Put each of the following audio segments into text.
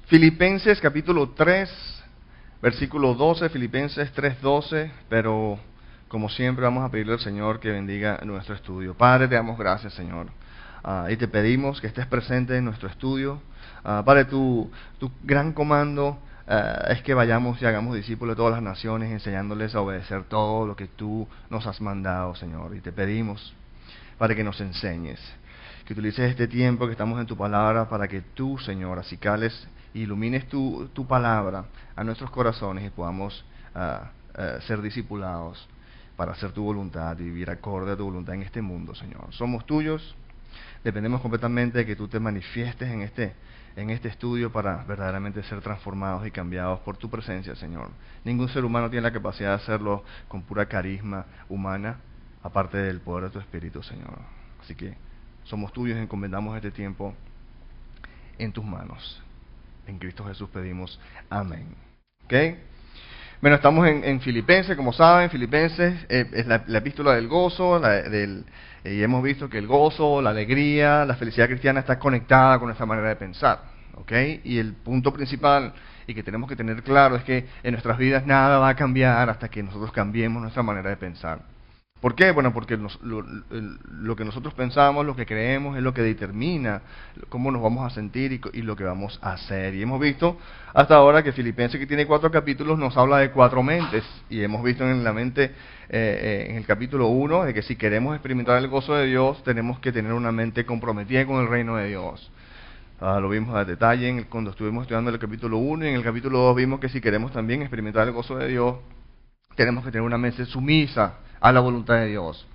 Filipenses capítulo 3, versículo 12, Filipenses 3:12, pero como siempre vamos a pedirle al Señor que bendiga nuestro estudio. Padre, te damos gracias, Señor, y te pedimos que estés presente en nuestro estudio. Padre, tu gran comando es que vayamos y hagamos discípulos de todas las naciones, enseñándoles a obedecer todo lo que tú nos has mandado, Señor. Y te pedimos, Padre, que nos enseñes, que utilices este tiempo que estamos en tu palabra para que tú, Señor, acicales y ilumines tu palabra a nuestros corazones y podamos ser discipulados para hacer tu voluntad y vivir acorde a tu voluntad en este mundo, Señor. Somos tuyos, dependemos completamente de que tú te manifiestes en este estudio para verdaderamente ser transformados y cambiados por tu presencia, Señor. Ningún ser humano tiene la capacidad de hacerlo con pura carisma humana, aparte del poder de tu Espíritu, Señor. Así que somos tuyos y encomendamos este tiempo en tus manos. En Cristo Jesús pedimos amén. ¿Ok? Bueno, estamos en Filipenses, como saben. Filipenses es la epístola del gozo, y hemos visto que el gozo, la alegría, la felicidad cristiana está conectada con nuestra manera de pensar. ¿Ok? Y el punto principal y que tenemos que tener claro es que en nuestras vidas nada va a cambiar hasta que nosotros cambiemos nuestra manera de pensar. ¿Por qué? Bueno, porque lo que nosotros pensamos, lo que creemos, es lo que determina cómo nos vamos a sentir y lo que vamos a hacer. Y hemos visto hasta ahora que Filipenses, que tiene 4 capítulos, nos habla de 4 mentes. Y hemos visto en la mente, en el capítulo 1, de que si queremos experimentar el gozo de Dios, tenemos que tener una mente comprometida con el reino de Dios. Lo vimos a detalle cuando estuvimos estudiando el capítulo 1, y en el capítulo 2 vimos que si queremos también experimentar el gozo de Dios, tenemos que tener una mente sumisa a la voluntad de Dios.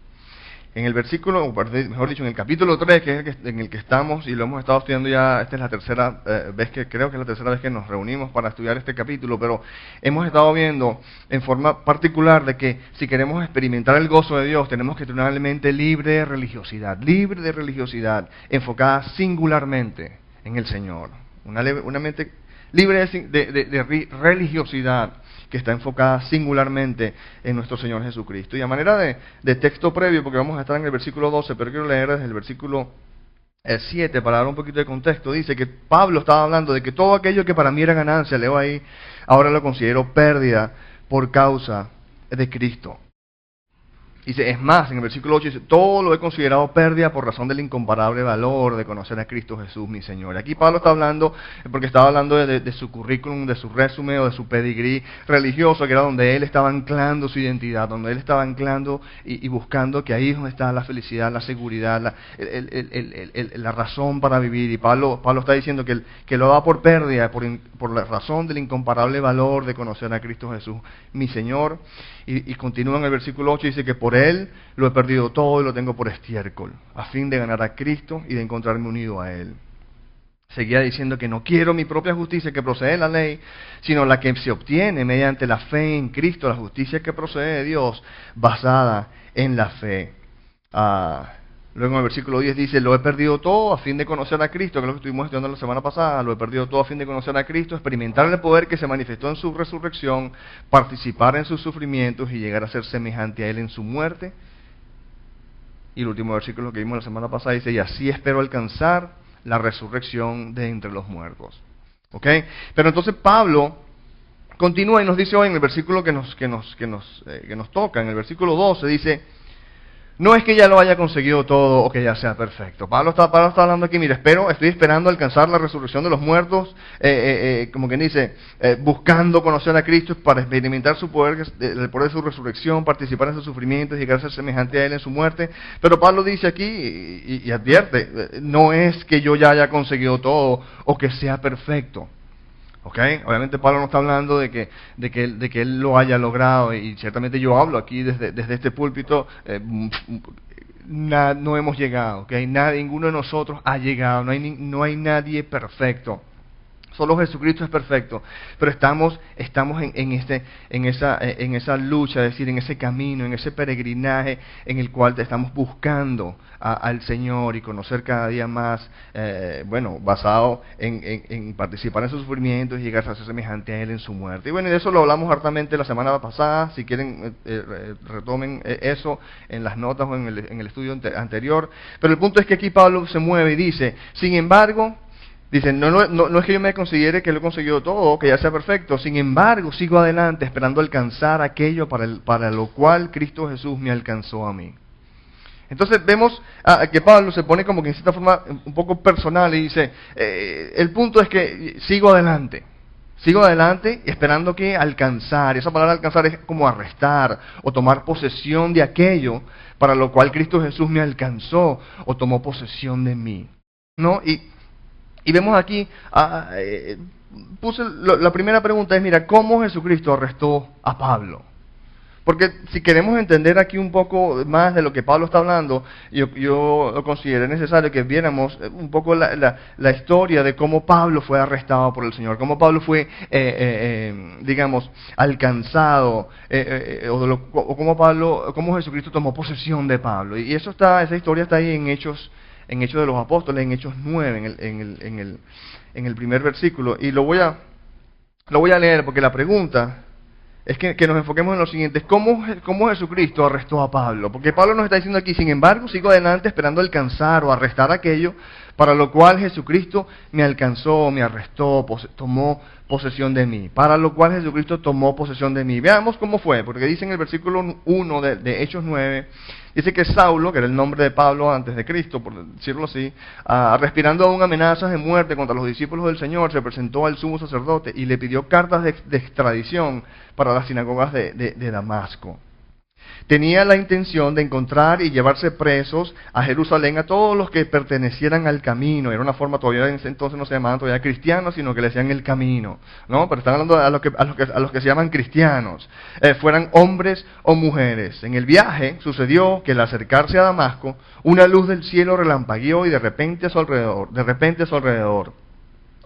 En el versículo, mejor dicho, en el capítulo 3, que es en el que estamos, y lo hemos estado estudiando ya, esta es la tercera vez creo que es la tercera vez que nos reunimos para estudiar este capítulo, pero hemos estado viendo en forma particular de que si queremos experimentar el gozo de Dios, tenemos que tener una mente libre de religiosidad, enfocada singularmente en el Señor. Una mente libre de religiosidad, que está enfocada singularmente en nuestro Señor Jesucristo. Y a manera de texto previo, porque vamos a estar en el versículo 12, pero quiero leer desde el versículo 7 para dar un poquito de contexto. Dice que Pablo estaba hablando de que todo aquello que para mí era ganancia, leo ahí, ahora lo considero pérdida por causa de Cristo. Dice, es más, en el versículo 8 dice, todo lo he considerado pérdida por razón del incomparable valor de conocer a Cristo Jesús, mi Señor. Aquí Pablo está hablando, porque estaba hablando de su currículum, de su resumen o de su pedigrí religioso, que era donde él estaba anclando su identidad, donde él estaba anclando y buscando que ahí es donde está la felicidad, la seguridad, la razón para vivir. Y Pablo está diciendo que lo da por pérdida, por la razón del incomparable valor de conocer a Cristo Jesús, mi Señor. Y continúa en el versículo 8 y dice que por Él lo he perdido todo y lo tengo por estiércol, a fin de ganar a Cristo y de encontrarme unido a Él. Seguía diciendo que no quiero mi propia justicia que procede de la ley, sino la que se obtiene mediante la fe en Cristo, la justicia que procede de Dios, basada en la fe. Luego en el versículo 10 dice, lo he perdido todo a fin de conocer a Cristo, que es lo que estuvimos estudiando la semana pasada, lo he perdido todo a fin de conocer a Cristo, experimentar el poder que se manifestó en su resurrección, participar en sus sufrimientos y llegar a ser semejante a Él en su muerte. Y el último versículo que vimos la semana pasada dice, y así espero alcanzar la resurrección de entre los muertos. ¿Ok? Pero entonces Pablo continúa y nos dice hoy en el versículo que nos toca, en el versículo 12 dice, no es que ya lo haya conseguido todo o que ya sea perfecto. Pablo está hablando aquí, mira, estoy esperando alcanzar la resurrección de los muertos, como quien dice, buscando conocer a Cristo para experimentar su poder, el poder de su resurrección, participar en sus sufrimientos y llegar a ser semejante a Él en su muerte. Pero Pablo dice aquí y advierte, no es que yo ya haya conseguido todo o que sea perfecto. ¿Okay? Obviamente Pablo no está hablando de que él lo haya logrado, y ciertamente yo hablo aquí desde este púlpito, no hemos llegado, ¿okay? Ninguno de nosotros ha llegado, no hay nadie perfecto. Solo Jesucristo es perfecto, pero estamos en esa lucha, es decir, en ese camino, en ese peregrinaje en el cual estamos buscando al Señor y conocer cada día más, basado en participar en sus sufrimientos y llegar a ser semejante a Él en su muerte. Y bueno, de eso lo hablamos hartamente la semana pasada. Si quieren, retomen eso en las notas o en el estudio anterior. Pero el punto es que aquí Pablo se mueve y dice, sin embargo, Dice, no es que yo me considere que lo he conseguido todo, que ya sea perfecto. Sin embargo, sigo adelante esperando alcanzar aquello para lo cual Cristo Jesús me alcanzó a mí. Entonces vemos que Pablo se pone como que en cierta forma un poco personal y dice, el punto es que sigo adelante esperando que alcanzar. Esa palabra alcanzar es como arrestar o tomar posesión de aquello para lo cual Cristo Jesús me alcanzó o tomó posesión de mí, ¿no? Y vemos aquí, la primera pregunta es, mira, ¿cómo Jesucristo arrestó a Pablo? Porque si queremos entender aquí un poco más de lo que Pablo está hablando, yo consideré necesario que viéramos un poco la historia de cómo Pablo fue arrestado por el Señor, cómo Pablo fue, digamos, alcanzado, o cómo Jesucristo tomó posesión de Pablo. Y esa historia está ahí en Hechos de los Apóstoles, en Hechos 9, en el primer versículo. Y lo voy a leer porque la pregunta es que nos enfoquemos en lo siguiente: ¿cómo Jesucristo arrestó a Pablo? Porque Pablo nos está diciendo aquí, sin embargo, sigo adelante esperando alcanzar o arrestar aquello para lo cual Jesucristo me alcanzó, me arrestó, tomó posesión de mí. Para lo cual Jesucristo tomó posesión de mí. Veamos cómo fue, porque dice en el versículo 1 de Hechos 9, dice que Saulo, que era el nombre de Pablo antes de Cristo, por decirlo así, respirando aún amenazas de muerte contra los discípulos del Señor, se presentó al sumo sacerdote y le pidió cartas de extradición para las sinagogas de Damasco. Tenía la intención de encontrar y llevarse presos a Jerusalén a todos los que pertenecieran al camino. Era una forma, todavía en ese entonces no se llamaban todavía cristianos, sino que le decían el camino, ¿no? Pero están hablando a los que se llaman cristianos, fueran hombres o mujeres. En el viaje sucedió que al acercarse a Damasco, una luz del cielo relampagueó y de repente a su alrededor.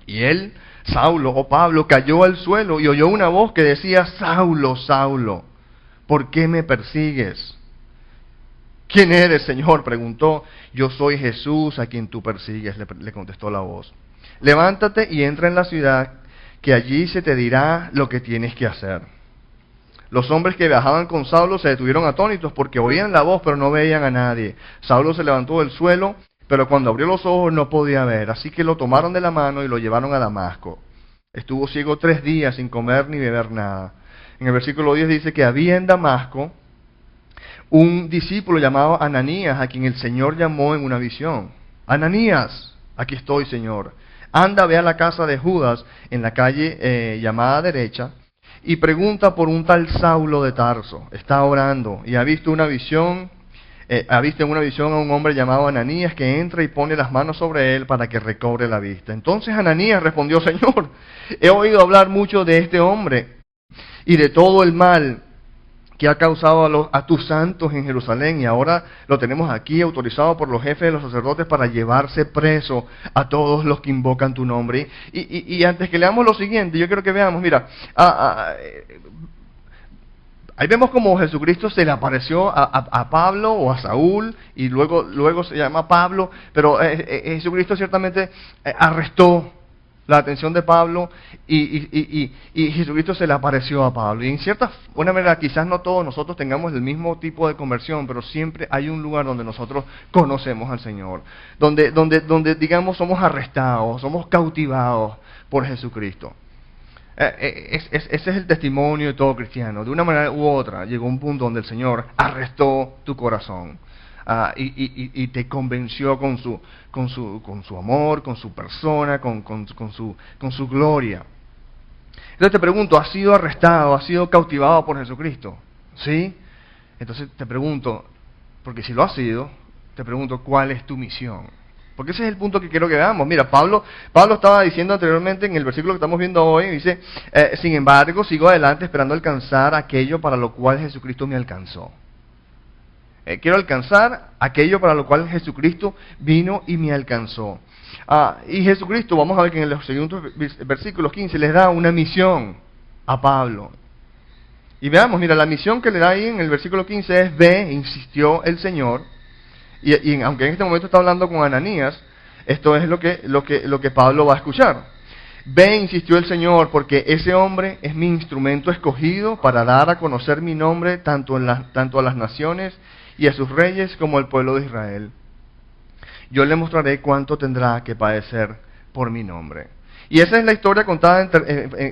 Y él, Saulo o Pablo, cayó al suelo y oyó una voz que decía: Saulo, Saulo, ¿por qué me persigues? ¿Quién eres, Señor?, preguntó. Yo soy Jesús a quien tú persigues, le contestó la voz. Levántate y entra en la ciudad, que allí se te dirá lo que tienes que hacer. Los hombres que viajaban con Saulo se detuvieron atónitos porque oían la voz pero no veían a nadie. Saulo se levantó del suelo, pero cuando abrió los ojos no podía ver, así que lo tomaron de la mano y lo llevaron a Damasco. Estuvo ciego 3 días sin comer ni beber nada. En el versículo 10 dice que había en Damasco un discípulo llamado Ananías, a quien el Señor llamó en una visión. Ananías, aquí estoy, Señor. Anda, ve a la casa de Judas, en la calle llamada Derecha, y pregunta por un tal Saulo de Tarso. Está orando y ha visto en una visión a un hombre llamado Ananías que entra y pone las manos sobre él para que recobre la vista. Entonces Ananías respondió: Señor, he oído hablar mucho de este hombre y de todo el mal que ha causado a tus santos en Jerusalén, y ahora lo tenemos aquí autorizado por los jefes de los sacerdotes para llevarse preso a todos los que invocan tu nombre. Y antes que leamos lo siguiente, yo quiero que veamos, mira, ahí vemos como Jesucristo se le apareció a Pablo o a Saúl, y luego se llama Pablo, pero Jesucristo ciertamente arrestó la atención de Pablo y Jesucristo se le apareció a Pablo. Y en cierta manera, quizás no todos nosotros tengamos el mismo tipo de conversión, pero siempre hay un lugar donde nosotros conocemos al Señor, donde digamos somos arrestados, somos cautivados por Jesucristo. Ese es el testimonio de todo cristiano. De una manera u otra llegó un punto donde el Señor arrestó tu corazón. Y te convenció con su amor, con su persona, con su gloria. Entonces te pregunto, ¿has sido arrestado, has sido cautivado por Jesucristo? ¿Sí? Entonces te pregunto, porque si lo has sido, te pregunto, ¿cuál es tu misión? Porque ese es el punto que quiero que veamos. Mira, Pablo estaba diciendo anteriormente en el versículo que estamos viendo hoy, dice, sin embargo, sigo adelante esperando alcanzar aquello para lo cual Jesucristo me alcanzó. Quiero alcanzar aquello para lo cual Jesucristo vino y me alcanzó. Y Jesucristo, vamos a ver que en los segundos versículos 15 les da una misión a Pablo. Y veamos, mira, la misión que le da ahí en el versículo 15 es: ve, insistió el Señor. Y aunque en este momento está hablando con Ananías, esto es lo que Pablo va a escuchar. Ve, insistió el Señor, porque ese hombre es mi instrumento escogido para dar a conocer mi nombre tanto a las naciones y a sus reyes como al pueblo de Israel. Yo le mostraré cuánto tendrá que padecer por mi nombre. Y esa es la historia contada,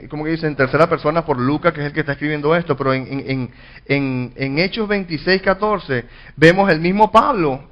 como que dice, en tercera persona por Lucas, que es el que está escribiendo esto, pero en Hechos 26:14 vemos el mismo Pablo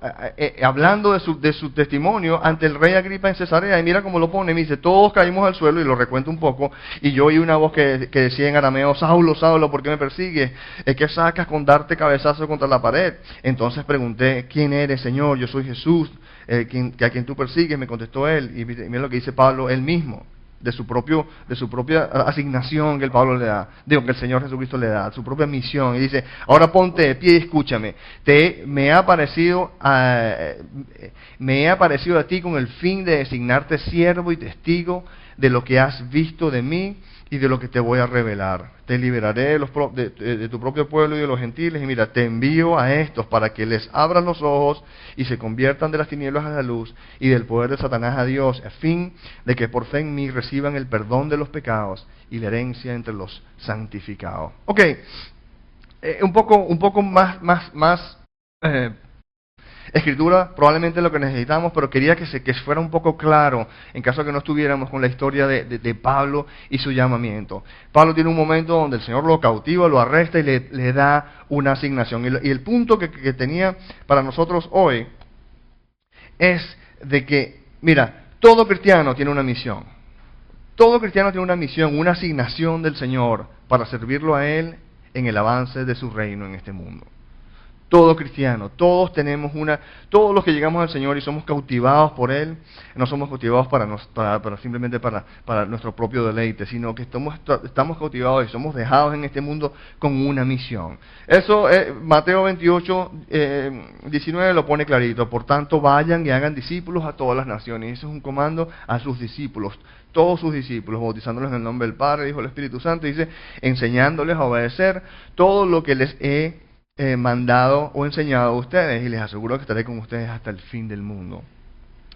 hablando de su testimonio ante el rey Agripa en Cesarea, y mira cómo lo pone, me dice, todos caímos al suelo, y lo recuento un poco, y yo oí una voz que decía en arameo, Saulo, Saulo, ¿por qué me persigues? ¿Qué sacas con darte cabezazo contra la pared? Entonces pregunté, ¿quién eres, Señor? Yo soy Jesús, a quien tú persigues, me contestó él, y mira lo que dice Pablo, él mismo, de su propia asignación que el Pablo le da, que el Señor Jesucristo le da, su propia misión, y dice, ahora ponte de pie y escúchame, me he aparecido a ti con el fin de designarte siervo y testigo de lo que has visto de mí y de lo que te voy a revelar. Te liberaré de tu propio pueblo y de los gentiles, y mira, te envío a estos para que les abras los ojos y se conviertan de las tinieblas a la luz y del poder de Satanás a Dios, a fin de que por fe en mí reciban el perdón de los pecados y la herencia entre los santificados. Ok, un poco más escritura, probablemente lo que necesitamos, pero quería que fuera un poco claro, en caso de que no estuviéramos con la historia de Pablo y su llamamiento. Pablo tiene un momento donde el Señor lo cautiva, lo arresta y le da una asignación. Y el punto que tenía para nosotros hoy es de que, mira, todo cristiano tiene una misión. Todo cristiano tiene una misión, una asignación del Señor para servirlo a Él en el avance de su reino en este mundo. Todo cristiano, todos todos los que llegamos al Señor y somos cautivados por Él, no somos cautivados simplemente para nuestro propio deleite, sino que estamos cautivados y somos dejados en este mundo con una misión. Eso, Mateo 28, 19 lo pone clarito, por tanto vayan y hagan discípulos a todas las naciones. Y eso es un comando a sus discípulos, todos sus discípulos, bautizándolos en el nombre del Padre, Hijo y del Espíritu Santo, dice, enseñándoles a obedecer todo lo que les he mandado o enseñado a ustedes, y les aseguro que estaré con ustedes hasta el fin del mundo.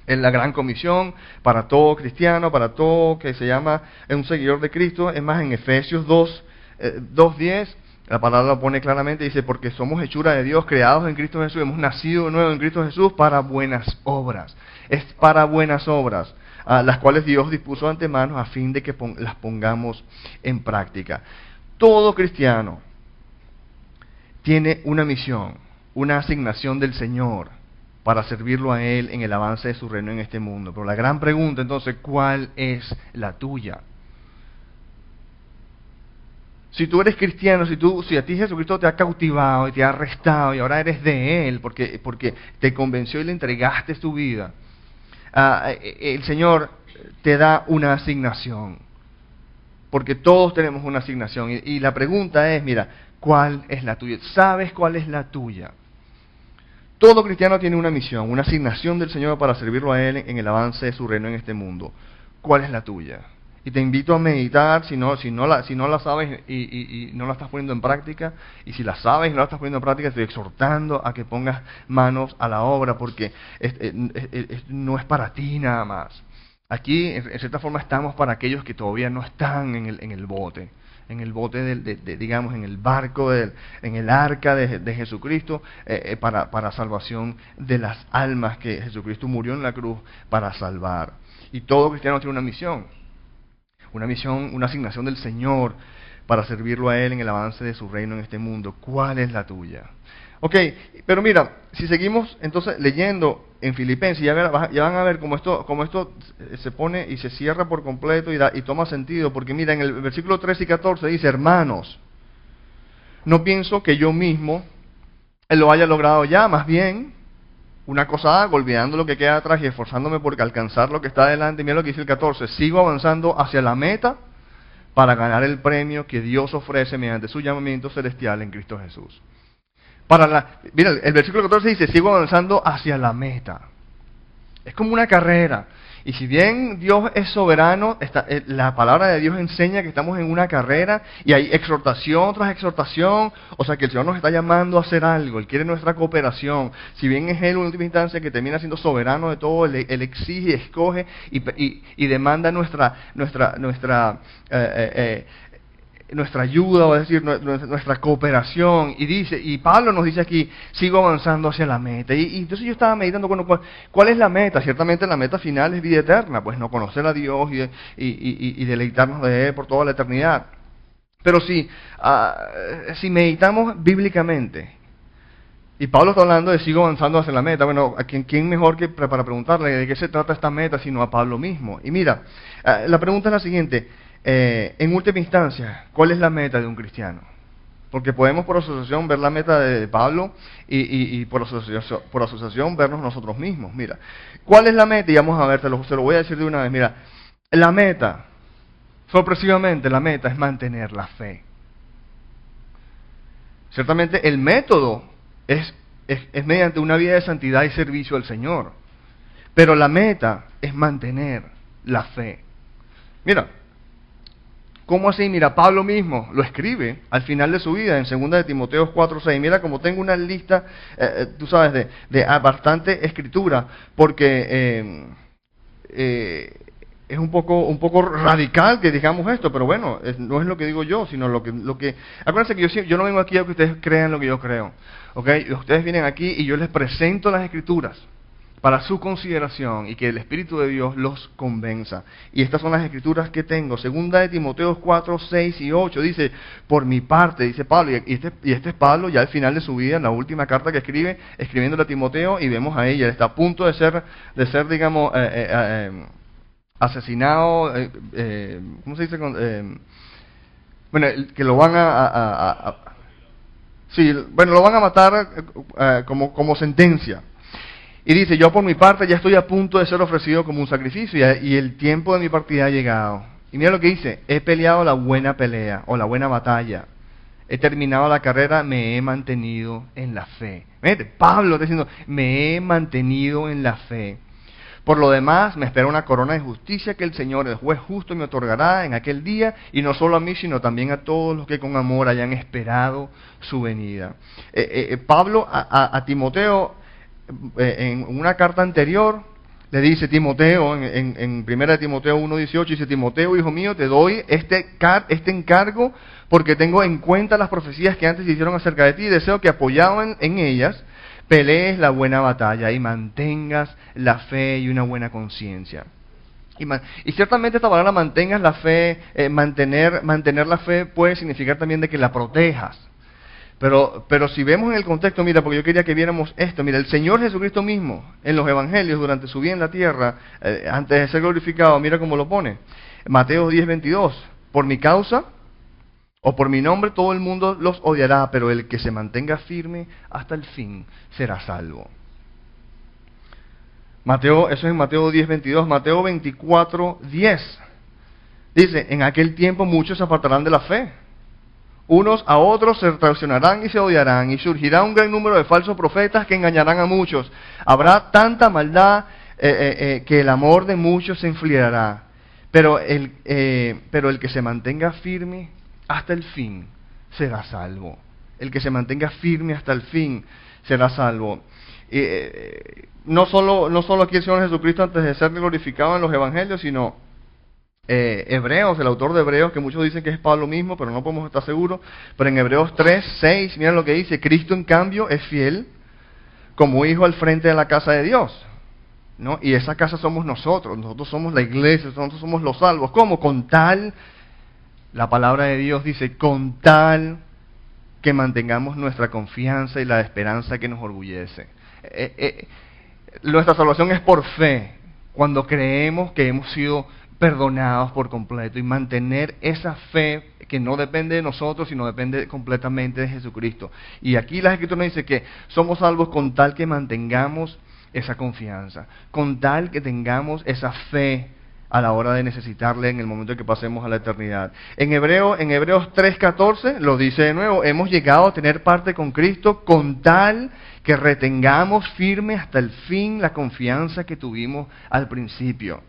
Es la gran comisión para todo cristiano, para todo que se llama un seguidor de Cristo. Es más, en Efesios 2:10, la palabra lo pone claramente, dice, porque somos hechura de Dios, creados en Cristo Jesús, hemos nacido de nuevo en Cristo Jesús para buenas obras. Es para buenas obras, las cuales Dios dispuso antemano a fin de que las pongamos en práctica. Todo cristiano tiene una misión, una asignación del Señor para servirlo a Él en el avance de su reino en este mundo. Pero la gran pregunta entonces, ¿cuál es la tuya? Si tú eres cristiano, si a ti Jesucristo te ha cautivado y te ha arrestado y ahora eres de Él porque te convenció y le entregaste tu vida, el Señor te da una asignación. Porque todos tenemos una asignación. Y la pregunta es, mira, ¿cuál es la tuya? ¿Sabes cuál es la tuya? Todo cristiano tiene una misión, una asignación del Señor para servirlo a Él en el avance de su reino en este mundo. ¿Cuál es la tuya? Y te invito a meditar, si no la sabes y no la estás poniendo en práctica, y si la sabes y no la estás poniendo en práctica, estoy exhortando a que pongas manos a la obra, porque no es para ti nada más. Aquí, en cierta forma, estamos para aquellos que todavía no están en el bote, digamos, en el barco, en el arca de Jesucristo, para salvación de las almas que Jesucristo murió en la cruz para salvar. Y todo cristiano tiene una misión, una asignación del Señor para servirlo a Él en el avance de su reino en este mundo. ¿Cuál es la tuya? Ok, pero mira, si seguimos entonces leyendo en Filipenses, ya van a ver cómo esto se pone y se cierra por completo y toma sentido, porque mira, en el versículo 13 y 14 dice, hermanos, no pienso que yo mismo lo haya logrado ya, más bien, una cosa hago, olvidando lo que queda atrás y esforzándome por alcanzar lo que está adelante. Mira lo que dice el 14, sigo avanzando hacia la meta para ganar el premio que Dios ofrece mediante su llamamiento celestial en Cristo Jesús. Mira, el versículo 14 dice, sigo avanzando hacia la meta. Es como una carrera. Y si bien Dios es soberano, la palabra de Dios enseña que estamos en una carrera y hay exhortación tras exhortación. O sea que el Señor nos está llamando a hacer algo. Él quiere nuestra cooperación. Si bien es Él en última instancia que termina siendo soberano de todo, Él exige, escoge y demanda nuestra ayuda, o es decir, nuestra cooperación, y Pablo nos dice aquí, sigo avanzando hacia la meta. Y entonces yo estaba meditando, bueno, ¿cuál es la meta? Ciertamente la meta final es vida eterna, pues no conocer a Dios y deleitarnos de Él por toda la eternidad. Pero si meditamos bíblicamente, y Pablo está hablando de sigo avanzando hacia la meta, bueno, ¿quién mejor que para preguntarle de qué se trata esta meta sino a Pablo mismo? Y mira, la pregunta es la siguiente, en última instancia, ¿cuál es la meta de un cristiano? Porque podemos por asociación ver la meta de Pablo y por asociación vernos nosotros mismos. Mira, ¿cuál es la meta? Y vamos a ver, se lo voy a decir de una vez. Mira, la meta, sorpresivamente la meta es mantener la fe. Ciertamente el método es mediante una vida de santidad y servicio al Señor. Pero la meta es mantener la fe. Mira, ¿cómo así? Mira, Pablo mismo lo escribe al final de su vida en 2 de Timoteo 4:6. Mira, como tengo una lista, tú sabes, de bastante escritura, porque es un poco radical que digamos esto, pero bueno, no es lo que digo yo, sino lo que acuérdense que yo no vengo aquí a que ustedes crean lo que yo creo, ¿ok? Ustedes vienen aquí y yo les presento las escrituras para su consideración y que el Espíritu de Dios los convenza. Y estas son las escrituras que tengo. 2 de Timoteo 4:6 y 8 dice, por mi parte, dice Pablo, y este es Pablo ya al final de su vida, en la última carta que escribe, escribiéndole a Timoteo, y vemos a ella, está a punto de ser digamos, asesinado, ¿cómo se dice? Bueno, que lo van lo van a matar como sentencia. Y dice, yo por mi parte ya estoy a punto de ser ofrecido como un sacrificio y el tiempo de mi partida ha llegado. Y mira lo que dice, he peleado la buena pelea o la buena batalla. He terminado la carrera, me he mantenido en la fe. Fíjate, Pablo está diciendo, me he mantenido en la fe. Por lo demás, me espera una corona de justicia que el Señor, el juez justo, me otorgará en aquel día, y no solo a mí, sino también a todos los que con amor hayan esperado su venida. Pablo a Timoteo, en una carta anterior, le dice Timoteo, en 1 Timoteo 1:18, dice, Timoteo, hijo mío, te doy este encargo porque tengo en cuenta las profecías que antes se hicieron acerca de ti y deseo que apoyado en ellas, pelees la buena batalla y mantengas la fe y una buena conciencia. Y ciertamente esta palabra mantengas la fe, mantener la fe puede significar también de que la protejas. Pero si vemos en el contexto, mira, porque yo quería que viéramos esto, mira, el Señor Jesucristo mismo, en los evangelios, durante su vida en la tierra, antes de ser glorificado, mira cómo lo pone. Mateo 10:22, por mi causa, o por mi nombre, todo el mundo los odiará, pero el que se mantenga firme hasta el fin será salvo. Eso es en Mateo 10:22, Mateo 24:10. Dice, en aquel tiempo muchos se apartarán de la fe. Unos a otros se traicionarán y se odiarán, y surgirá un gran número de falsos profetas que engañarán a muchos. Habrá tanta maldad que el amor de muchos se enfriará. Pero el que se mantenga firme hasta el fin será salvo. El que se mantenga firme hasta el fin será salvo. No solo aquí el Señor Jesucristo antes de ser glorificado en los evangelios, sino Hebreos, el autor de Hebreos, que muchos dicen que es Pablo mismo, pero no podemos estar seguros, pero en Hebreos 3:6, miren lo que dice, Cristo en cambio es fiel como hijo al frente de la casa de Dios, ¿no? Y esa casa somos nosotros somos la iglesia, nosotros somos los salvos. ¿Cómo? Con tal, la palabra de Dios dice, con tal que mantengamos nuestra confianza y la esperanza que nos orgullece. Nuestra salvación es por fe, cuando creemos que hemos sido perdonados por completo, y mantener esa fe que no depende de nosotros, sino depende completamente de Jesucristo. Y aquí la Escritura nos dice que somos salvos con tal que mantengamos esa confianza, con tal que tengamos esa fe a la hora de necesitarle en el momento en que pasemos a la eternidad. En Hebreos 3:14 lo dice de nuevo, hemos llegado a tener parte con Cristo con tal que retengamos firme hasta el fin la confianza que tuvimos al principio.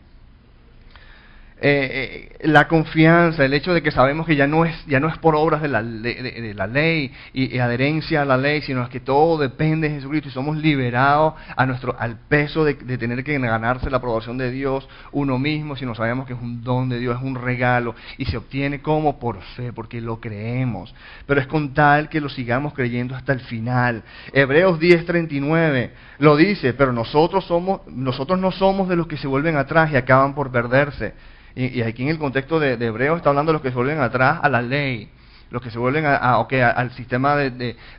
la confianza, el hecho de que sabemos que ya no es por obras de la ley y adherencia a la ley, sino que todo depende de Jesucristo y somos liberados al peso de tener que ganarse la aprobación de Dios uno mismo, sino sabemos que es un don de Dios, es un regalo y se obtiene como por fe, porque lo creemos, pero es con tal que lo sigamos creyendo hasta el final. Hebreos 10:39 lo dice, pero nosotros no somos de los que se vuelven atrás y acaban por perderse. Y aquí en el contexto de Hebreos está hablando de los que se vuelven atrás a la ley, los que se vuelven al sistema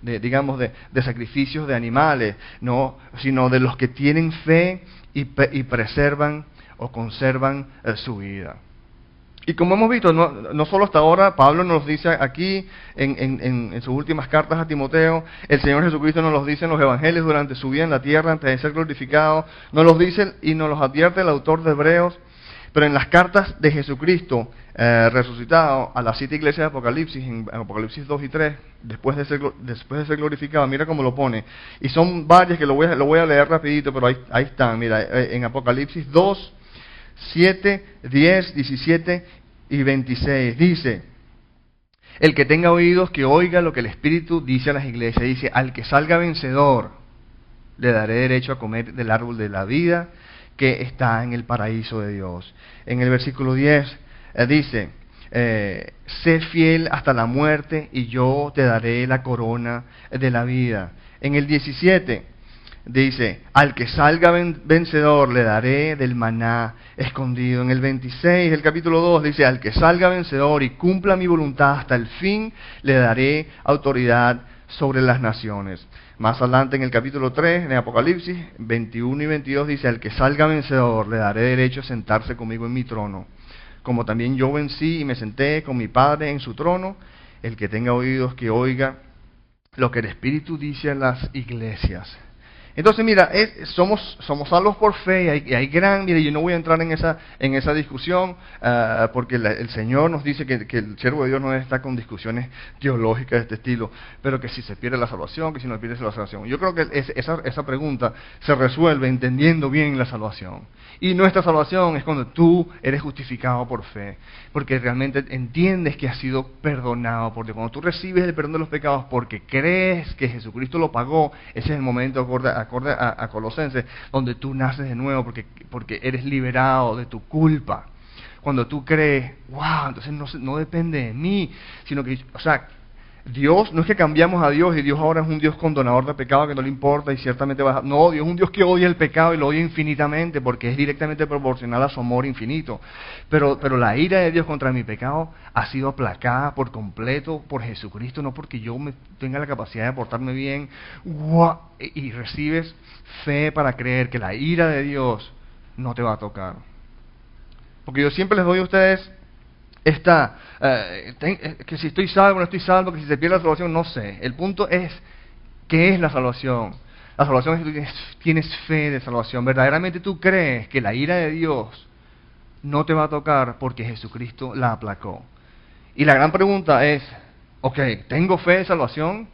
digamos de sacrificios de animales, no, sino de los que tienen fe y preservan o conservan su vida. Y como hemos visto, no solo hasta ahora, Pablo nos dice aquí en sus últimas cartas a Timoteo, el Señor Jesucristo nos los dice en los evangelios durante su vida en la tierra antes de ser glorificado, nos los dice y nos los advierte el autor de Hebreos. Pero en las cartas de Jesucristo resucitado a las 7 iglesias de Apocalipsis, en Apocalipsis 2 y 3, después de ser glorificado, mira cómo lo pone. Y son varias que lo voy a leer rapidito, pero ahí están. Mira, en Apocalipsis 2, 7, 10, 17 y 26 dice: el que tenga oídos que oiga lo que el Espíritu dice a las iglesias. Dice: al que salga vencedor le daré derecho a comer del árbol de la vida que está en el paraíso de Dios. En el versículo 10 dice: sé fiel hasta la muerte y yo te daré la corona de la vida. En el 17 dice: al que salga vencedor le daré del maná escondido. En el 26 del capítulo 2 dice: al que salga vencedor y cumpla mi voluntad hasta el fin, le daré autoridad sobre las naciones. Más adelante en el capítulo 3, en Apocalipsis 21 y 22 dice: al que salga vencedor le daré derecho a sentarse conmigo en mi trono, como también yo vencí y me senté con mi Padre en su trono. El que tenga oídos que oiga lo que el Espíritu dice a las iglesias. Entonces mira, somos salvos por fe y hay mire, yo no voy a entrar en esa discusión porque el Señor nos dice que el siervo de Dios no está con discusiones teológicas de este estilo, pero que si se pierde la salvación, que si no pierde la salvación. Yo creo que esa pregunta se resuelve entendiendo bien la salvación. Y nuestra salvación es cuando tú eres justificado por fe, porque realmente entiendes que has sido perdonado por Dios. Cuando tú recibes el perdón de los pecados porque crees que Jesucristo lo pagó, ese es el momento acorde a Colosenses, donde tú naces de nuevo porque eres liberado de tu culpa. Cuando tú crees, wow, entonces no depende de mí, sino que, Dios, no es que cambiamos a Dios y Dios ahora es un Dios condonador de pecado que no le importa y ciertamente no, Dios es un Dios que odia el pecado y lo odia infinitamente porque es directamente proporcional a su amor infinito. Pero la ira de Dios contra mi pecado ha sido aplacada por completo por Jesucristo, no porque yo tenga la capacidad de portarme bien. ¡Wow! Y recibes fe para creer que la ira de Dios no te va a tocar. Porque yo siempre les doy a ustedes que si estoy salvo, no estoy salvo, que si se pierde la salvación, no sé. El punto es, ¿qué es la salvación? La salvación es que tú tienes fe de salvación. Verdaderamente tú crees que la ira de Dios no te va a tocar porque Jesucristo la aplacó. Y la gran pregunta es, ¿tengo fe de salvación?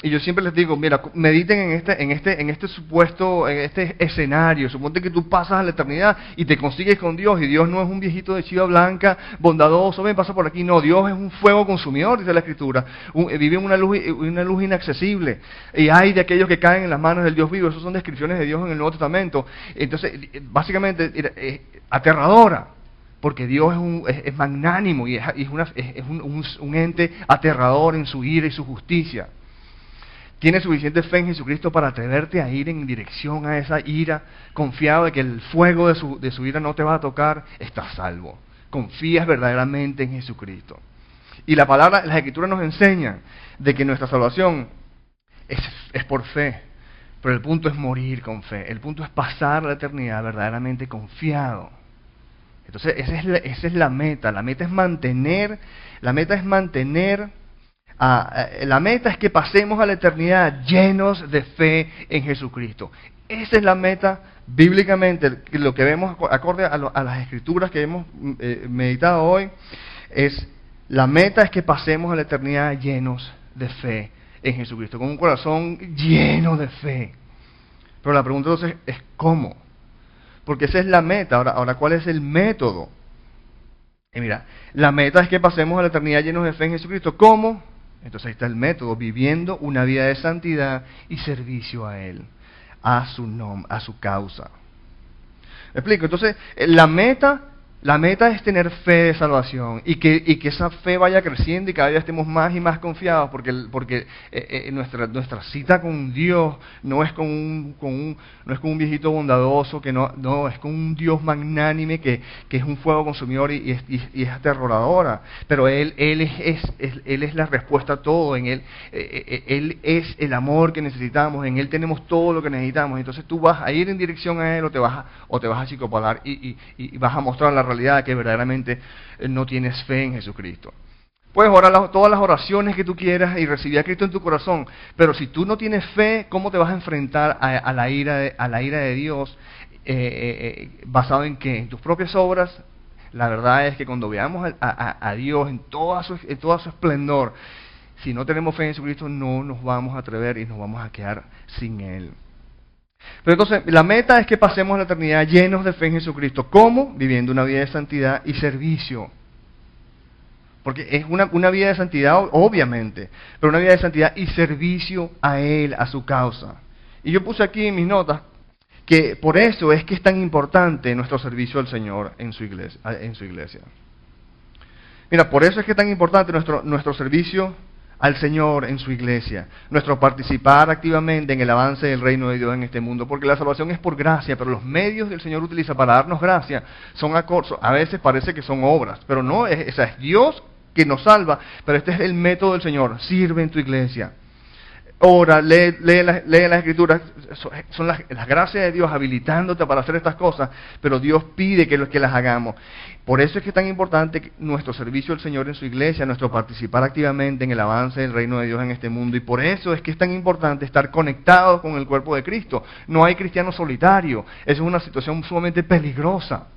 Y yo siempre les digo, mira, mediten en este supuesto, en este escenario. Suponte que tú pasas a la eternidad y te consigues con Dios, y Dios no es un viejito de chiva blanca, bondadoso, ven, pasa por aquí. No, Dios es un fuego consumidor, dice la Escritura. Vive en una luz inaccesible. Y hay de aquellos que caen en las manos del Dios vivo. Esas son descripciones de Dios en el Nuevo Testamento. Entonces, básicamente, aterradora. Porque Dios es magnánimo y es un ente aterrador en su ira y su justicia. Tienes suficiente fe en Jesucristo para atreverte a ir en dirección a esa ira, confiado de que el fuego de su ira no te va a tocar. Estás salvo. Confías verdaderamente en Jesucristo. Y las Escrituras nos enseñan de que nuestra salvación es por fe. Pero el punto es morir con fe. El punto es pasar la eternidad verdaderamente confiado. Entonces esa es la meta. La meta es mantener. La meta es que pasemos a la eternidad llenos de fe en Jesucristo. Esa es la meta bíblicamente, lo que vemos acorde a las Escrituras que hemos meditado hoy, la meta es que pasemos a la eternidad llenos de fe en Jesucristo, con un corazón lleno de fe. Pero la pregunta entonces es ¿cómo? Porque esa es la meta. Ahora, ¿cuál es el método? Y mira, la meta es que pasemos a la eternidad llenos de fe en Jesucristo. ¿Cómo? Entonces ahí está el método, viviendo una vida de santidad y servicio a Él, a su nombre, a su causa. ¿Me explico? Entonces, la meta es tener fe de salvación y que esa fe vaya creciendo y cada día estemos más y más confiados, porque nuestra cita con Dios no es con un viejito bondadoso, no es con un Dios magnánime que es un fuego consumidor y es aterradora, pero Él es la respuesta a todo, en Él es el amor que necesitamos, en Él tenemos todo lo que necesitamos. Entonces tú vas a ir en dirección a Él o te vas a achicopalar y vas a mostrar la realidad de que verdaderamente no tienes fe en Jesucristo. Puedes orar todas las oraciones que tú quieras y recibir a Cristo en tu corazón, pero si tú no tienes fe, ¿cómo te vas a enfrentar a la ira de Dios? ¿Basado en qué? ¿En tus propias obras? La verdad es que cuando veamos a Dios en todo su esplendor, si no tenemos fe en Jesucristo, no nos vamos a atrever y nos vamos a quedar sin Él. Pero entonces, la meta es que pasemos la eternidad llenos de fe en Jesucristo. ¿Cómo? Viviendo una vida de santidad y servicio. Porque es una vida de santidad, obviamente, pero una vida de santidad y servicio a Él, a su causa. Y yo puse aquí en mis notas que por eso es que es tan importante nuestro servicio al Señor en su iglesia. Mira, por eso es que es tan importante nuestro servicio al Señor en su iglesia, nuestro participar activamente en el avance del reino de Dios en este mundo, porque la salvación es por gracia, pero los medios que el Señor utiliza para darnos gracia a veces parece que son obras, pero no, es Dios que nos salva, pero este es el método del Señor. Sirve en tu iglesia, ora, lee las Escrituras, son las gracias de Dios habilitándote para hacer estas cosas, pero Dios pide que las hagamos. Por eso es que es tan importante nuestro servicio al Señor en su iglesia, nuestro participar activamente en el avance del reino de Dios en este mundo, y por eso es que es tan importante estar conectados con el cuerpo de Cristo. No hay cristiano solitario, eso es una situación sumamente peligrosa.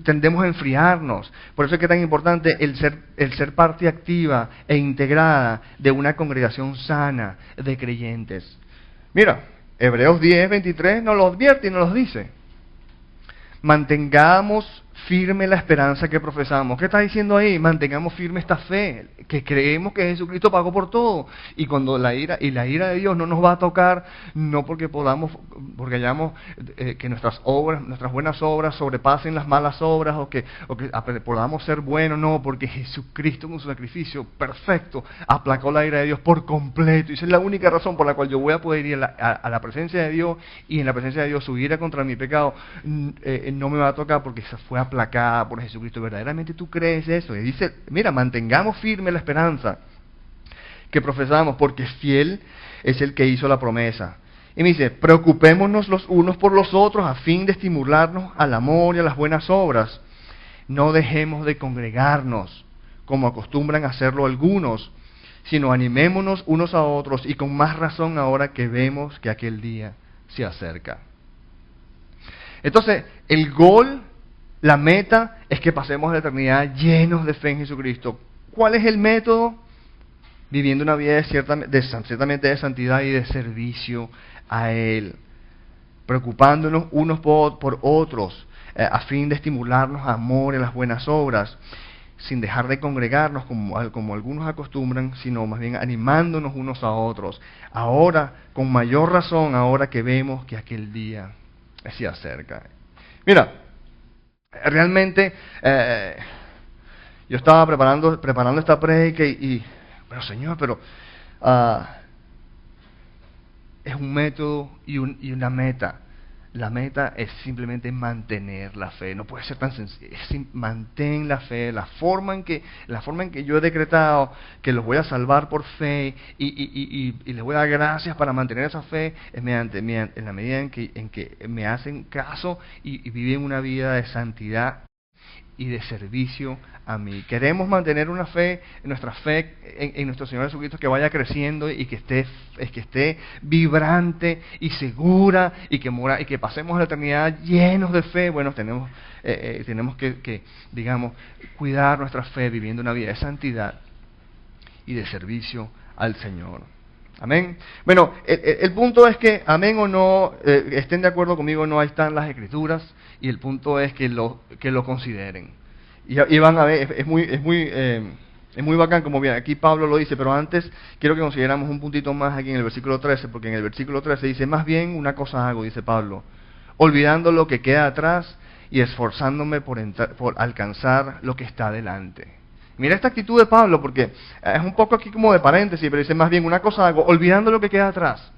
Tendemos a enfriarnos. Por eso es que es tan importante el ser parte activa e integrada de una congregación sana de creyentes. Mira, Hebreos 10:23 nos lo advierte y nos lo dice. Mantengamos firme la esperanza que profesamos. ¿Qué está diciendo ahí? Mantengamos firme esta fe, que creemos que Jesucristo pagó por todo. Y cuando la ira de Dios no nos va a tocar, no porque hayamos que nuestras buenas obras sobrepasen las malas obras, o que podamos ser buenos, no, porque Jesucristo con su sacrificio perfecto aplacó la ira de Dios por completo. Y esa es la única razón por la cual yo voy a poder ir a la presencia de Dios, y en la presencia de Dios su ira contra mi pecado no me va a tocar, porque se fue aplacada por Jesucristo. ¿Verdaderamente tú crees eso? Y dice, mira, mantengamos firme la esperanza que profesamos, porque fiel es el que hizo la promesa. Y me dice, preocupémonos los unos por los otros a fin de estimularnos al amor y a las buenas obras. No dejemos de congregarnos, como acostumbran a hacerlo algunos, sino animémonos unos a otros, y con más razón ahora que vemos que aquel día se acerca. Entonces, el gol, la meta, es que pasemos la eternidad llenos de fe en Jesucristo. ¿Cuál es el método? Viviendo una vida ciertamente de santidad y de servicio a Él, preocupándonos unos por otros, a fin de estimularnos a amor y a las buenas obras, sin dejar de congregarnos como algunos acostumbran, sino más bien animándonos unos a otros. Ahora, con mayor razón, ahora que vemos que aquel día se acerca. Mira, realmente yo estaba preparando esta prédica pero Señor, es un método y una meta. La meta es simplemente mantener la fe. No puede ser tan sencillo. Mantén la fe. La forma en que yo he decretado que los voy a salvar por fe y les voy a dar gracias para mantener esa fe es en la medida en que me hacen caso y viven una vida de santidad y de servicio a mí. Queremos mantener nuestra fe en nuestro Señor Jesucristo, que vaya creciendo y que esté vibrante y segura, y que pasemos la eternidad llenos de fe. Bueno, tenemos que digamos, cuidar nuestra fe viviendo una vida de santidad y de servicio al Señor. Amén. Bueno, el punto es que, amén o no, estén de acuerdo conmigo, no, ahí están las Escrituras, y el punto es que lo consideren. Y van a ver, es muy bacán como bien, aquí Pablo lo dice, pero antes quiero que consideramos un puntito más aquí en el versículo 13, porque en el versículo 13 dice, más bien una cosa hago, dice Pablo, olvidando lo que queda atrás y esforzándome por alcanzar lo que está delante. Mira esta actitud de Pablo, porque es un poco aquí como de paréntesis, pero dice, más bien una cosa hago, olvidando lo que queda atrás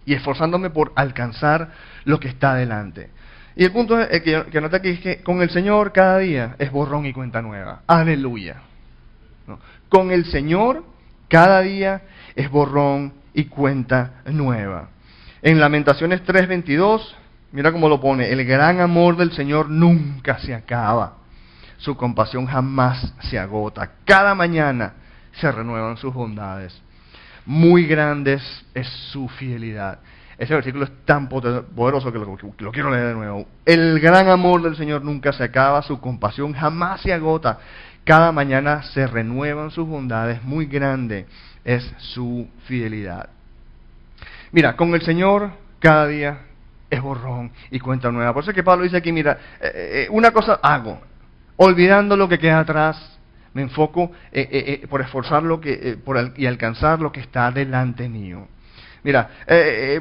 y esforzándome por alcanzar lo que está delante. Y el punto que anota aquí es que con el Señor cada día es borrón y cuenta nueva. Aleluya. ¿No? Con el Señor cada día es borrón y cuenta nueva. En Lamentaciones 3:22, mira cómo lo pone, el gran amor del Señor nunca se acaba. Su compasión jamás se agota. Cada mañana se renuevan sus bondades. Muy grandes es su fidelidad. Ese versículo es tan poderoso que lo quiero leer de nuevo. El gran amor del Señor nunca se acaba, su compasión jamás se agota. Cada mañana se renuevan sus bondades, muy grande es su fidelidad. Mira, con el Señor cada día es borrón y cuenta nueva. Por eso es que Pablo dice aquí, mira, una cosa hago, olvidando lo que queda atrás, me enfoco por esforzar y alcanzar lo que está delante mío. Mira,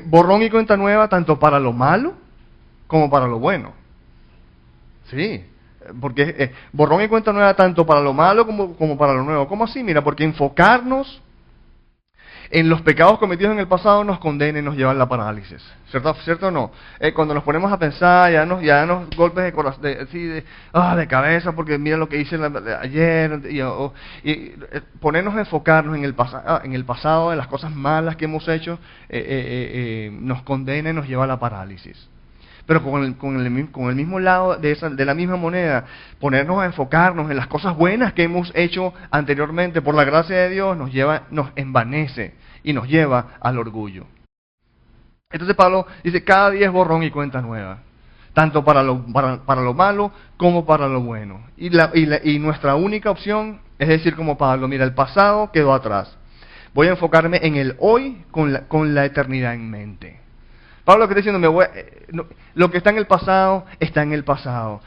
borrón y cuenta nueva tanto para lo malo como para lo bueno. Sí, porque borrón y cuenta nueva tanto para lo malo como para lo nuevo. ¿Cómo así? Mira, porque enfocarnos en los pecados cometidos en el pasado nos condena y nos lleva a la parálisis. ¿Cierto o no? Cuando nos ponemos a pensar, ya nos golpes de corazón, de cabeza, porque mira lo que hice ayer, y ponernos a enfocarnos en el pasado, en las cosas malas que hemos hecho, nos condena y nos lleva a la parálisis. Pero con el mismo lado de la misma moneda, ponernos a enfocarnos en las cosas buenas que hemos hecho anteriormente, por la gracia de Dios, nos envanece y nos lleva al orgullo. Entonces Pablo dice, cada día es borrón y cuenta nueva, tanto para lo malo como para lo bueno. Y nuestra única opción es decir como Pablo, mira, el pasado quedó atrás. Voy a enfocarme en el hoy con la eternidad en mente. Pablo que está diciendo, lo que está en el pasado, está en el pasado.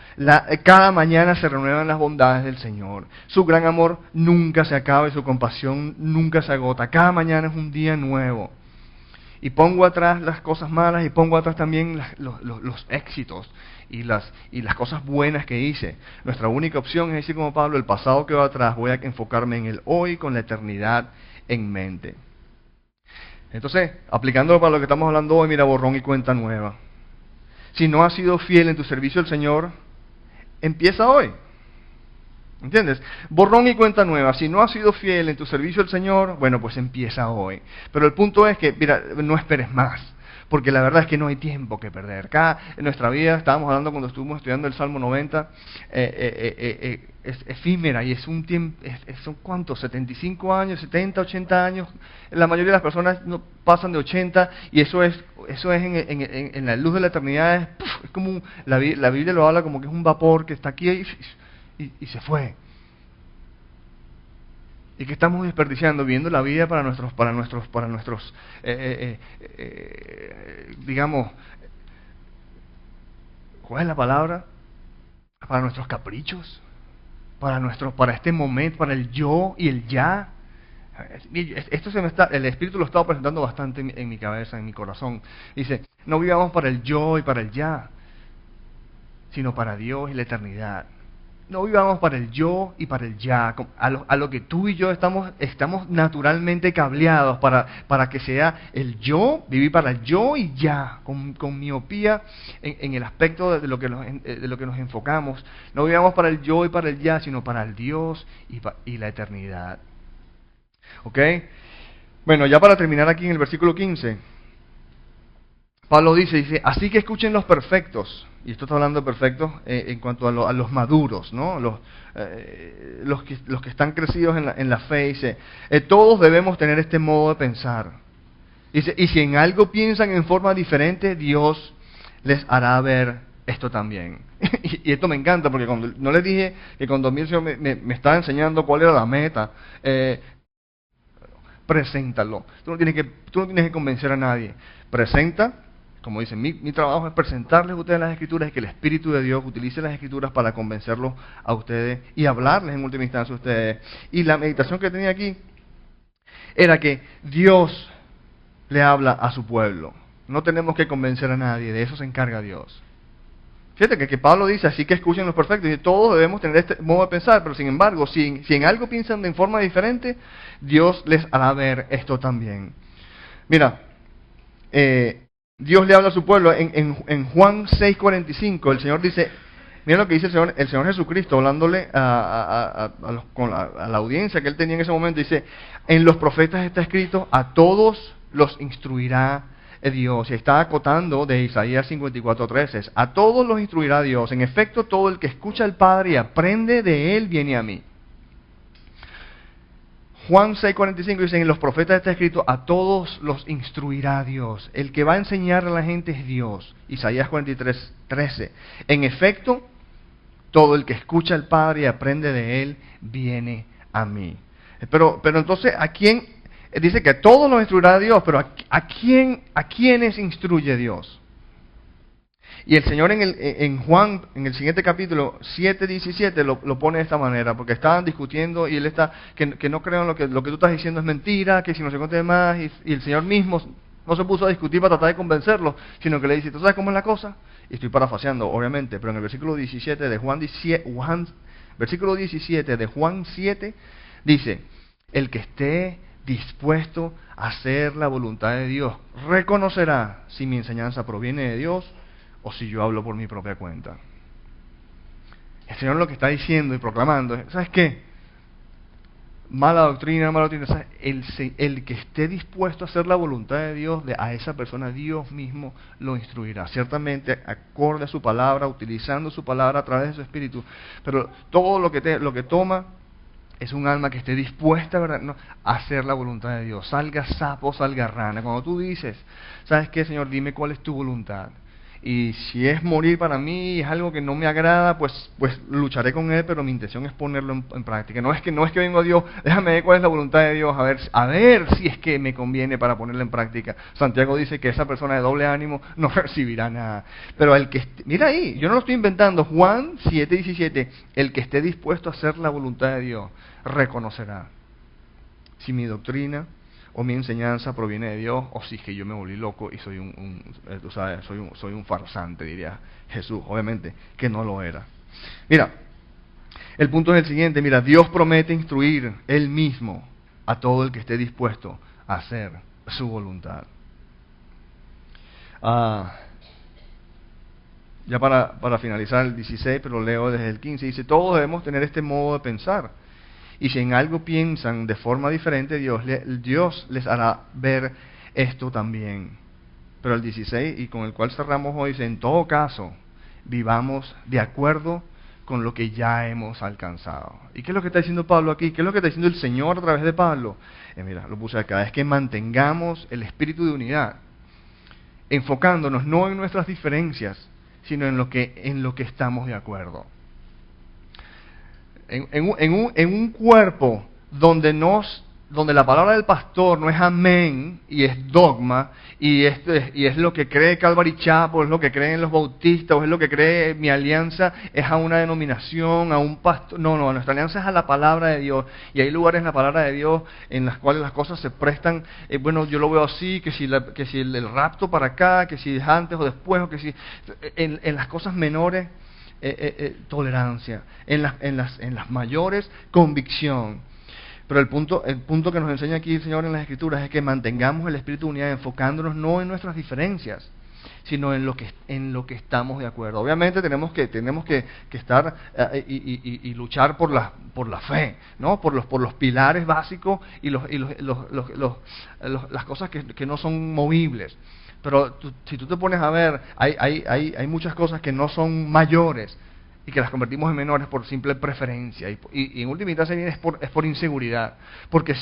Cada mañana se renuevan las bondades del Señor. Su gran amor nunca se acaba y su compasión nunca se agota. Cada mañana es un día nuevo. Y pongo atrás las cosas malas y pongo atrás también los éxitos y las cosas buenas que hice. Nuestra única opción es decir como Pablo, el pasado quedó atrás, voy a enfocarme en el hoy con la eternidad en mente. Entonces, aplicándolo para lo que estamos hablando hoy, mira, borrón y cuenta nueva. Si no has sido fiel en tu servicio al Señor, empieza hoy. ¿Entiendes? Borrón y cuenta nueva. Si no has sido fiel en tu servicio al Señor, bueno, pues empieza hoy. Pero el punto es que, mira, no esperes más. Porque la verdad es que no hay tiempo que perder. Acá en nuestra vida, estábamos hablando cuando estuvimos estudiando el Salmo 90, es efímera y es un tiempo, son ¿cuántos? 75 años, 70, 80 años. La mayoría de las personas no pasan de 80 y eso es en la luz de la eternidad, es como la Biblia lo habla como que es un vapor que está aquí y se fue. Y que estamos desperdiciando, viviendo la vida para nuestros digamos, ¿cuál es la palabra? Para nuestros caprichos, para este momento, para el yo y el ya. Esto el Espíritu lo estaba presentando bastante en mi cabeza, en mi corazón. Dice, no vivamos para el yo y para el ya, sino para Dios y la eternidad. No vivamos para el yo y para el ya, a lo que tú y yo estamos naturalmente cableados para que sea el yo, vivir para el yo y ya, con miopía en el aspecto de lo que nos enfocamos. No vivamos para el yo y para el ya, sino para el Dios y la eternidad. ¿Ok? Bueno, ya para terminar aquí en el versículo 15, Pablo dice, así que escuchen los perfectos. Y esto está hablando de perfectos en cuanto a los maduros, ¿no? Los que están crecidos en la fe. Dice, todos debemos tener este modo de pensar. Dice, y si en algo piensan en forma diferente, Dios les hará ver esto también. Y esto me encanta, porque cuando no les dije que cuando mi Señor me estaba enseñando cuál era la meta, preséntalo. Tú no tienes que convencer a nadie. Presenta como dicen, mi trabajo es presentarles a ustedes las Escrituras y que el Espíritu de Dios utilice las Escrituras para convencerlos a ustedes y hablarles en última instancia a ustedes. Y la meditación que tenía aquí era que Dios le habla a su pueblo. No tenemos que convencer a nadie, de eso se encarga Dios. Fíjate que Pablo dice, así que escuchen los perfectos, y todos debemos tener este modo de pensar, pero sin embargo, si en algo piensan de forma diferente, Dios les hará ver esto también. Mira, Dios le habla a su pueblo en Juan 6:45, el Señor dice, mira lo que dice el Señor Jesucristo, hablándole a la audiencia que él tenía en ese momento, dice, en los profetas está escrito, a todos los instruirá Dios. Y está acotando de Isaías 54:13, a todos los instruirá Dios. En efecto, todo el que escucha al Padre y aprende de Él viene a mí. Juan 6:45 dice, en los profetas está escrito, a todos los instruirá Dios. El que va a enseñar a la gente es Dios. Isaías 43:13, en efecto, todo el que escucha al Padre y aprende de Él viene a mí. Pero entonces, ¿a quién? Dice que a todos los instruirá Dios, pero ¿a quiénes instruye Dios? Y el Señor en Juan, en el siguiente capítulo 7:17, lo pone de esta manera, porque estaban discutiendo y él está, que no crean lo que tú estás diciendo es mentira, que si no se cuente más, y el Señor mismo no se puso a discutir para tratar de convencerlo, sino que le dice, ¿tú sabes cómo es la cosa? Y estoy parafaseando, obviamente, pero en el versículo 17 de versículo 17 de Juan 7, dice, el que esté dispuesto a hacer la voluntad de Dios reconocerá si mi enseñanza proviene de Dios o si yo hablo por mi propia cuenta. El Señor lo que está diciendo y proclamando es, ¿sabes qué? Mala doctrina. ¿Sabes? El que esté dispuesto a hacer la voluntad de Dios, a esa persona Dios mismo lo instruirá. Ciertamente acorde a su palabra, utilizando su palabra a través de su espíritu. Pero todo lo que toma es un alma que esté dispuesta, ¿verdad?, no, a hacer la voluntad de Dios. Salga sapo, salga rana. Cuando tú dices, ¿sabes qué, Señor? Dime cuál es tu voluntad. Y si es morir para mí, es algo que no me agrada, pues lucharé con él, pero mi intención es ponerlo en práctica. No es que vengo a Dios, déjame ver cuál es la voluntad de Dios, a ver si es que me conviene para ponerla en práctica. Santiago dice que esa persona de doble ánimo no recibirá nada. Pero el que mira ahí, yo no lo estoy inventando, Juan 7:17, el que esté dispuesto a hacer la voluntad de Dios, reconocerá si mi doctrina o mi enseñanza proviene de Dios, o si es que yo me volví loco y soy soy un farsante, diría Jesús, obviamente, que no lo era. Mira, el punto es el siguiente, mira, Dios promete instruir Él mismo a todo el que esté dispuesto a hacer su voluntad. Ya para finalizar el 16, pero leo desde el 15, dice, todos debemos tener este modo de pensar. Y si en algo piensan de forma diferente, Dios les hará ver esto también. Pero el 16, y con el cual cerramos hoy, dice, en todo caso, vivamos de acuerdo con lo que ya hemos alcanzado. ¿Y qué es lo que está diciendo Pablo aquí? ¿Qué es lo que está diciendo el Señor a través de Pablo? Mira, lo puse acá, es que mantengamos el espíritu de unidad, enfocándonos no en nuestras diferencias, sino en lo que estamos de acuerdo. En un cuerpo donde la palabra del pastor no es amén y es dogma y es lo que cree Calvary Chapel, es lo que creen los bautistas, o es lo que cree mi alianza, es a una denominación, a un pastor. No, nuestra alianza es a la palabra de Dios, y hay lugares en la palabra de Dios en las cuales las cosas se prestan, bueno, yo lo veo así, que si el rapto para acá, que si es antes o después, o que si en las cosas menores, tolerancia, en las mayores, convicción. Pero el punto que nos enseña aquí el Señor en las Escrituras es que mantengamos el espíritu de unidad, enfocándonos no en nuestras diferencias, sino en lo que estamos de acuerdo. Obviamente tenemos que estar y luchar por la fe, ¿no? Por los pilares básicos y las cosas que no son movibles. Pero si tú te pones a ver, hay muchas cosas que no son mayores y que las convertimos en menores por simple preferencia. Y en última instancia es por inseguridad. Porque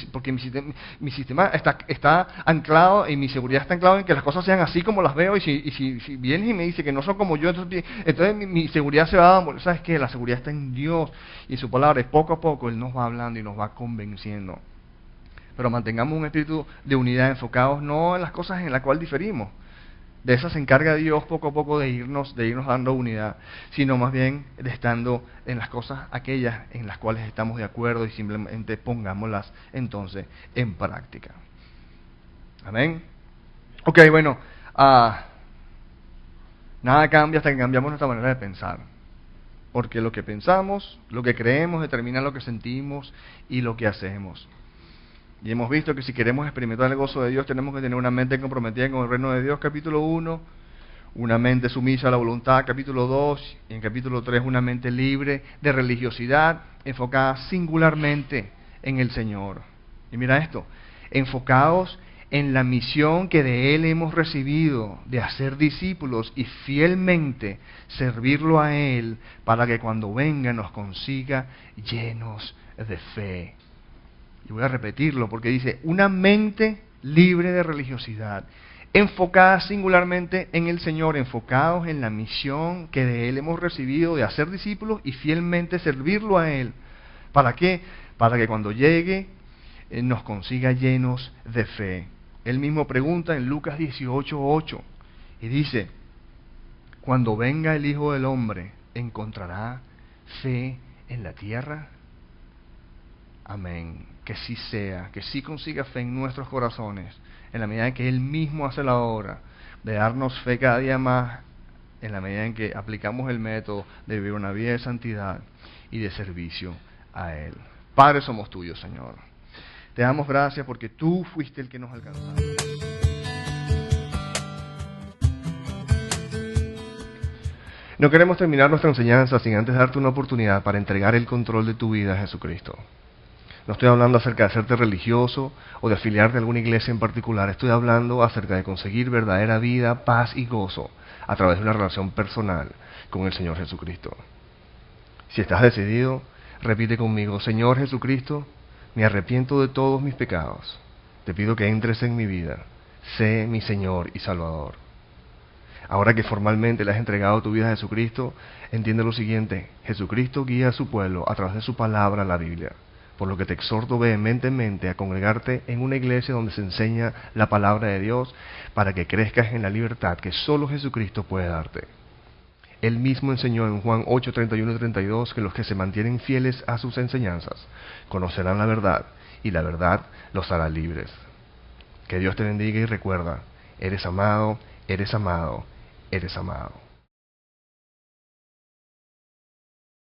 mi sistema está anclado, y mi seguridad está anclado en que las cosas sean así como las veo. Y si vienes y me dices que no son como yo, entonces mi seguridad se va a... ¿Sabes qué? La seguridad está en Dios y su palabra. Y poco a poco Él nos va hablando y nos va convenciendo. Pero mantengamos un espíritu de unidad, enfocados no en las cosas en las cuales diferimos, De esa se encarga Dios poco a poco de irnos dando unidad, sino más bien de estando en las cosas aquellas en las cuales estamos de acuerdo y simplemente pongámoslas entonces en práctica. Amén. Ok, bueno, nada cambia hasta que cambiamos nuestra manera de pensar. Porque lo que pensamos, lo que creemos, determina lo que sentimos y lo que hacemos. Y hemos visto que si queremos experimentar el gozo de Dios, tenemos que tener una mente comprometida con el reino de Dios, capítulo 1, una mente sumisa a la voluntad, capítulo 2, y en capítulo 3, una mente libre de religiosidad, enfocada singularmente en el Señor. Y mira esto, enfocados en la misión que de Él hemos recibido, de hacer discípulos y fielmente servirlo a Él, para que cuando venga nos consiga llenos de fe. Y voy a repetirlo porque dice, una mente libre de religiosidad, enfocada singularmente en el Señor, enfocados en la misión que de Él hemos recibido de hacer discípulos y fielmente servirlo a Él. ¿Para qué? Para que cuando llegue nos consiga llenos de fe. Él mismo pregunta en Lucas 18:8 y dice, cuando venga el Hijo del Hombre, ¿encontrará fe en la tierra? Amén. Que sí sea, que sí consiga fe en nuestros corazones, en la medida en que Él mismo hace la obra de darnos fe cada día más, en la medida en que aplicamos el método de vivir una vida de santidad y de servicio a Él. Padre, somos tuyos, Señor. Te damos gracias porque tú fuiste el que nos alcanzaste. No queremos terminar nuestra enseñanza sin antes darte una oportunidad para entregar el control de tu vida a Jesucristo. No estoy hablando acerca de hacerte religioso o de afiliarte a alguna iglesia en particular. Estoy hablando acerca de conseguir verdadera vida, paz y gozo a través de una relación personal con el Señor Jesucristo. Si estás decidido, repite conmigo, Señor Jesucristo, me arrepiento de todos mis pecados. Te pido que entres en mi vida. Sé mi Señor y Salvador. Ahora que formalmente le has entregado tu vida a Jesucristo, entiende lo siguiente. Jesucristo guía a su pueblo a través de su palabra, la Biblia. Por lo que te exhorto vehementemente a congregarte en una iglesia donde se enseña la palabra de Dios para que crezcas en la libertad que solo Jesucristo puede darte. Él mismo enseñó en Juan 8, 31 y 32 que los que se mantienen fieles a sus enseñanzas conocerán la verdad y la verdad los hará libres. Que Dios te bendiga y recuerda, eres amado, eres amado, eres amado.